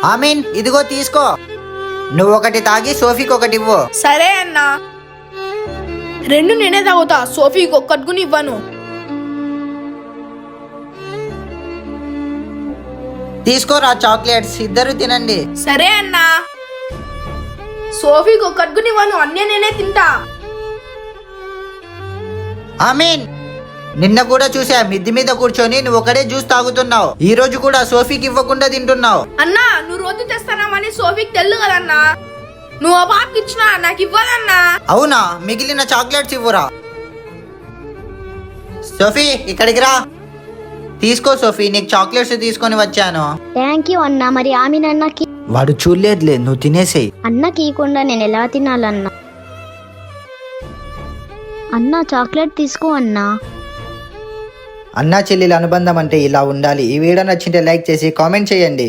ఆమీన్, ఇదిగో తీసుకో. నువ్వు ఒకటి తాగి సోఫీకి ఒకటి ఇవ్వు. సరే అన్నా, రెండు నేనే తాగుతా, సోఫీకి ఒక్కటి ఇవ్వను. తీసుకోరా చాక్లెట్స్, ఇద్దరు తినండి. సరే అన్నా, సోఫీకి ఒక్కటి ఇవ్వను, అన్నీ నేనే తింటా. ఆమీన్, నిన్న కూడా చూసా మిద్ది మీద కూర్చొని నువ్వు ఒకడే జ్యూస్ తాగుతున్నావు. ఈ రోజు కూడా సోఫీకి ఇవ్వకుండా తింటున్నావు. అన్నా, నువ్వు రోజు తెస్తానామని సోఫీకి తెల్లు కదన్నా. నువ్వు ఆ పాపకి ఇచ్చినా నాకు ఇవ్వదన్నా. అవునా, మిగిలిన చాక్లెట్స్ ఇవ్వురా. సోఫీ ఇక్కడికి రా. తీసుకో సోఫీ, నీకు చాక్లెట్స్ తీసుకొని వచ్చాను. థ్యాంక్ యూ అన్నా. మరి ఆమెన్ అన్నకి? వాడు చూడలేదులే, నువ్వు తినేసేయి. అన్నకి ఇవ్వకుండా నేను ఎలా తినాలన్నా? అన్నా చాక్లెట్ తీసుకో అన్నా. అన్నా చెల్లెల అనుబంధం అంటే ఇలా ఉండాలి. ఈ వీడియో నచ్చింటే లైక్ చేసి కామెంట్ చేయండి.